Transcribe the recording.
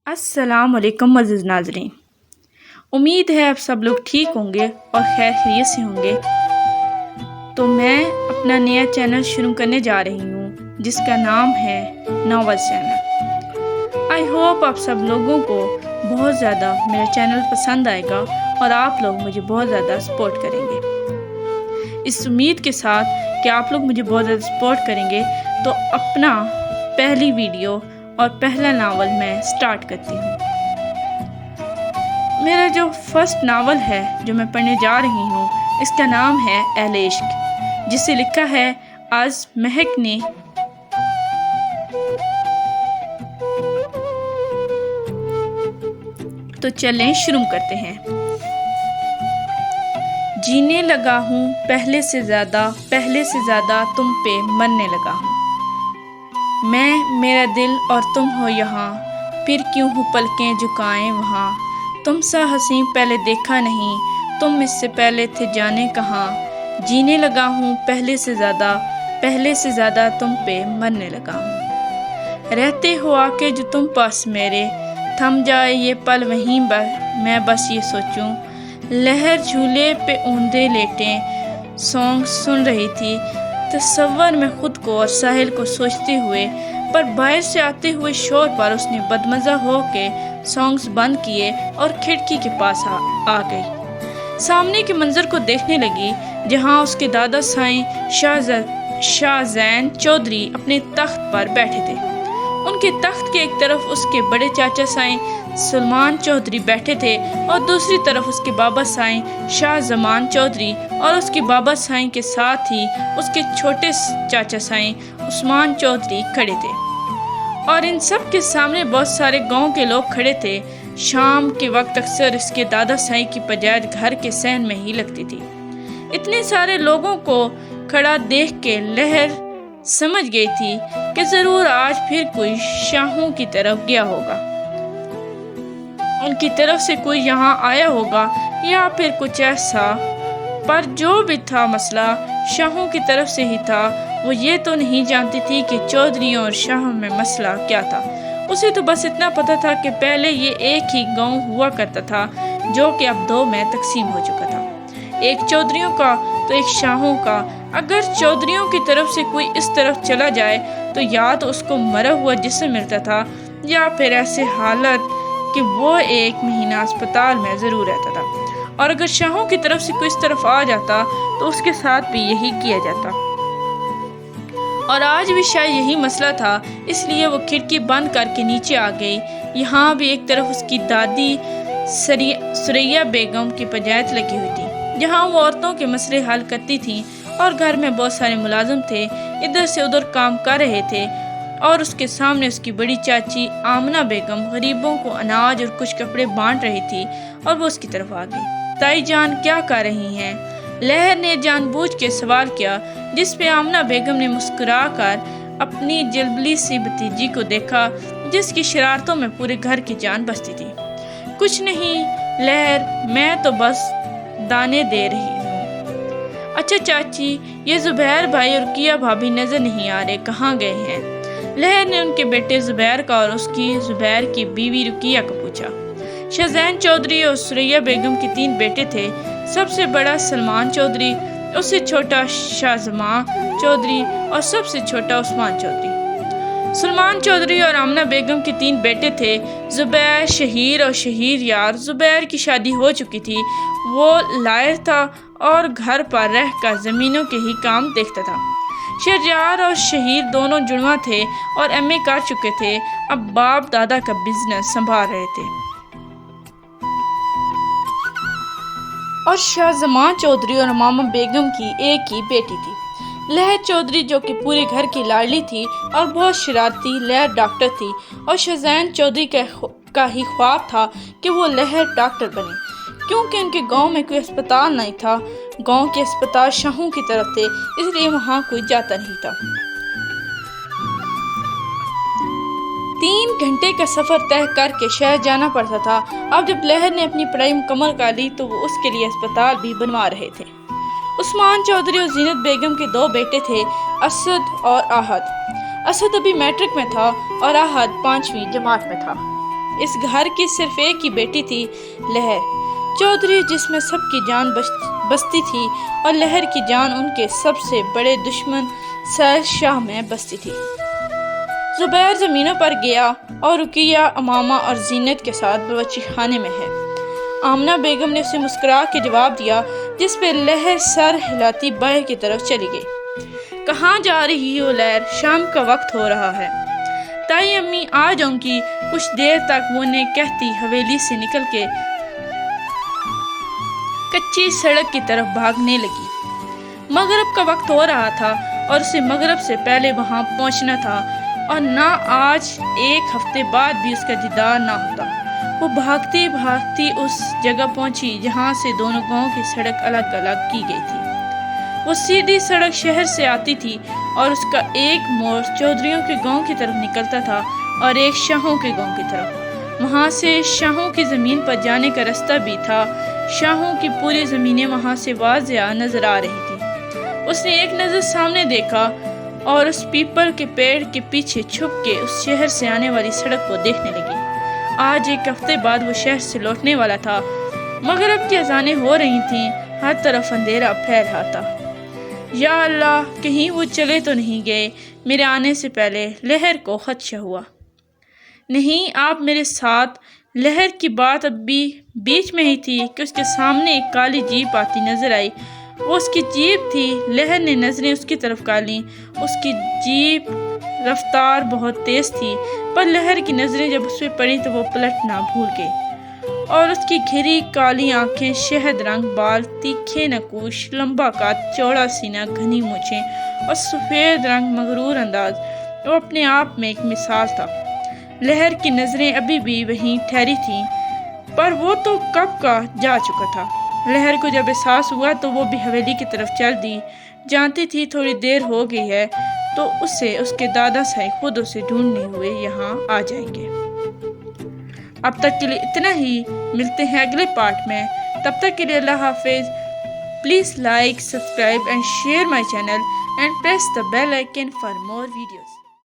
अस्सलाम वालेकुम अज़ीज़ नाज़रीन। उम्मीद है आप सब लोग ठीक होंगे और खैर खैरियत से होंगे। तो मैं अपना नया चैनल शुरू करने जा रही हूँ जिसका नाम है नॉवेल चैनल। आई होप आप सब लोगों को बहुत ज़्यादा मेरा चैनल पसंद आएगा और आप लोग मुझे बहुत ज़्यादा सपोर्ट करेंगे। इस उम्मीद के साथ कि आप लोग मुझे बहुत ज़्यादा सपोर्ट करेंगे तो अपना पहली वीडियो और पहला नावल मैं स्टार्ट करती हूँ। मेरा जो फर्स्ट नावल है जो मैं पढ़ने जा रही हूँ इसका नाम है अहले इश्क, जिसे लिखा है आज महक ने। तो चलें शुरू करते हैं। जीने लगा हूँ पहले से ज़्यादा तुम पे मरने लगा हूँ। मैं, मेरा दिल और तुम हो यहाँ, फिर क्यों हो पलकें झुकाएं वहाँ। तुम सा हसीं पहले देखा नहीं, तुम इससे पहले थे जाने कहाँ। जीने लगा हूँ पहले से ज़्यादा तुम पे मरने लगा हूँ। रहते हो आके जो तुम पास मेरे, थम जाए ये पल वहीं मैं बस ये सोचूं। लहर झूले पे ऊंधे लेटे सॉन्ग सुन रही थी, तसव्वुर में खुद को और साहिल को सोचते हुए, पर बाहर से आते हुए शोर पर उसने बदमज़ा हो के सॉन्ग्स बंद किए और खिड़की के पास आ गई। सामने के मंजर को देखने लगी जहां उसके दादा साईं शाहजैन चौधरी अपने तख्त पर बैठे थे। उनके तख्त के एक तरफ उसके बड़े चाचा साईं सुलेमान चौधरी बैठे थे और दूसरी तरफ उसके बाबा साईं शाह जमान चौधरी और उसके बाबा साईं के साथ ही उसके छोटे चाचा साईं उस्मान चौधरी खड़े थे। और इन सब के सामने बहुत सारे गांव के लोग खड़े थे। शाम के वक्त अक्सर इसके दादा साईं की पंचायत घर के सहन में ही लगती थी। इतने सारे लोगों को खड़ा देख के लहर समझ गई थी कि जरूर आज फिर कोई शाहों की तरफ गया होगा, उनकी तरफ से कोई यहाँ आया होगा या फिर कुछ ऐसा। पर जो भी था मसला शाहों की तरफ से ही था। वो ये तो नहीं जानती थी कि चौधरियों और शाहों में मसला क्या था। उसे तो बस इतना पता था कि पहले ये एक ही गांव हुआ करता था जो कि अब दो में तकसीम हो चुका था, एक चौधरियों का तो एक शाहों का। अगर चौधरियों की तरफ से कोई इस तरफ चला जाए तो या तो उसको मरा हुआ जिस्म मिलता था या फिर ऐसे हालत कि वो 1 महीना अस्पताल में ज़रूर रहता था। और अगर शाहों की तरफ से कोई इस तरफ आ जाता तो उसके साथ भी यही किया जाता। और आज भी शायद यही मसला था, इसलिए वो खिड़की बंद करके नीचे आ गई। यहाँ भी एक तरफ उसकी दादी सुरैया बेगम की पंचायत लगी हुई थी जहाँ वो औरतों के मसले हल करती थी और घर में बहुत सारे मुलाजिम थे, इधर से उधर काम कर रहे थे। और उसके सामने उसकी बड़ी चाची आमना बेगम गरीबों को अनाज और कुछ कपड़े बांट रही थी और वो उसकी तरफ आ गई। ताई जान क्या कर रही हैं? लहर ने जानबूझ के सवाल किया, जिस पे आमना बेगम ने मुस्कुराकर अपनी जलबली सी भतीजी को देखा जिसकी शरारतों में पूरे घर की जान बसती थी। कुछ नहीं लहर, मैं तो बस दाने दे रही हूँ। अच्छा चाची, ये जुबैर भाई और किया भाभी नजर नहीं आ रहे, कहाँ गए हैं? लहर ने उनके बेटे जुबैर का और उसकी जुबैर की बीवी रुकिया को पूछा। शाहजैन चौधरी और सुरैया बेगम के 3 बेटे थे। सबसे बड़ा सलमान चौधरी, उससे छोटा शाहजमान चौधरी और सबसे छोटा उस्मान चौधरी। सुलेमान चौधरी और आमना बेगम के 3 बेटे थे, जुबैर, शहीर और शहीर यार। जुबैर की शादी हो चुकी थी, वो लायर था और घर पर रहकर ज़मीनों के ही काम देखता था। शहरयार और शहीर दोनों जुड़वा थे और एमए कर चुके थे, अब बाप दादा का बिजनेस संभाल रहे थे। और शाहजमान चौधरी और मामा बेगम की एक ही बेटी थी लहर चौधरी, जो कि पूरे घर की लाडली थी और बहुत शरारती। लहर डॉक्टर थी और शाहजैन चौधरी का ही ख्वाब था कि वो लहर डॉक्टर बने, क्योंकि उनके गांव में कोई अस्पताल नहीं था। गांव के अस्पताल शाहों की तरफ थे, इसलिए वहां कोई जाता नहीं था। 3 घंटे का सफर तय करके शहर जाना पड़ता था। अब जब लहर ने अपनी पढ़ाई मुकम्मल कर ली तो वो उसके लिए अस्पताल भी बनवा रहे थे। उस्मान चौधरी और जीनत बेगम के 2 बेटे थे, असद और आहद। असद अभी मैट्रिक में था और आहद 5वीं जमात में था। اس گھر کی صرف ایک ہی بیٹی تھی، لہر چودھری، جس میں سب کی جان بستی تھی اور لہر کی جان ان کے سب سے بڑے دشمن سہل شاہ میں بستی تھی۔ زبیر زمینوں پر گیا اور رقیہ امامہ اور زینت کے ساتھ باورچی خانے میں ہے۔ آمنہ بیگم نے اسے مسکرا کے جواب دیا، جس پہ لہر سر ہلاتی باہر کی طرف چلی گئی۔ کہاں جا رہی ہو لہر؟ شام کا وقت ہو رہا ہے۔ تائی امی آ جاؤں گی۔ کچھ دیر تک وہ نے کہتی حویلی سے نکل کے کچی سڑک کی طرف بھاگنے لگی۔ مغرب کا وقت ہو رہا تھا اور اسے مغرب سے پہلے وہاں پہنچنا تھا، اور نہ آج ایک ہفتے بعد بھی اس کا دیدار نہ ہوتا۔ وہ بھاگتی بھاگتی اس جگہ پہنچی جہاں سے دونوں گاؤں کی سڑک الگ الگ کی گئی تھی۔ وہ سیدھی سڑک شہر سے آتی تھی اور اس کا ایک موڑ چودھریوں کے گاؤں کی طرف نکلتا تھا اور ایک شاہوں کے گاؤں کی طرف۔ وہاں سے شاہوں کی زمین پر جانے کا رستہ بھی تھا۔ شاہوں کی پوری زمینیں وہاں سے واضح نظر آ رہی تھی۔ اس نے ایک نظر سامنے دیکھا اور اس پیپل کے پیڑ کے پیچھے چھپ کے اس شہر سے آنے والی سڑک کو دیکھنے لگی۔ آج ایک ہفتے بعد وہ شہر سے لوٹنے والا تھا۔ مغرب کی اذانیں ہو رہی تھیں، ہر طرف اندھیرا پھیل رہا تھا۔ یا اللہ، کہیں وہ چلے تو نہیں گئے۔ میرے آنے سے پہلے لہر کو خدشہ ہوا۔ نہیں، آپ میرے ساتھ۔ لہر کی بات اب بھی بیچ میں ہی تھی کہ اس کے سامنے ایک کالی جیپ آتی نظر آئی۔ وہ اس کی جیپ تھی۔ لہر نے نظریں اس کی طرف ڈالیں۔ اس کی جیپ رفتار بہت تیز تھی، پر لہر کی نظریں جب اس پہ پڑی تو وہ پلٹنا بھول گئی، اور اس کی گھری کالی آنکھیں، شہد رنگ بال، تیکھے نقوش، لمبا قد، چوڑا سینہ، گھنی مونچھیں اور سفید رنگ مغرور انداز، وہ اپنے آپ میں ایک مثال تھا۔ لہر کی نظریں ابھی بھی وہیں ٹھہری تھیں، پر وہ تو کب کا جا چکا تھا۔ لہر کو جب احساس ہوا تو وہ بھی حویلی کی طرف چل دی۔ جانتی تھی تھوڑی دیر ہو گئی ہے تو اسے اس کے دادا سائی خود اسے ڈھونڈنے ہوئے یہاں آ جائیں گے۔ اب تک کے لیے اتنا ہی، ملتے ہیں اگلے پارٹ میں۔ تب تک کے لیے اللہ حافظ۔ Please like, subscribe and share my channel and press the bell icon for more videos.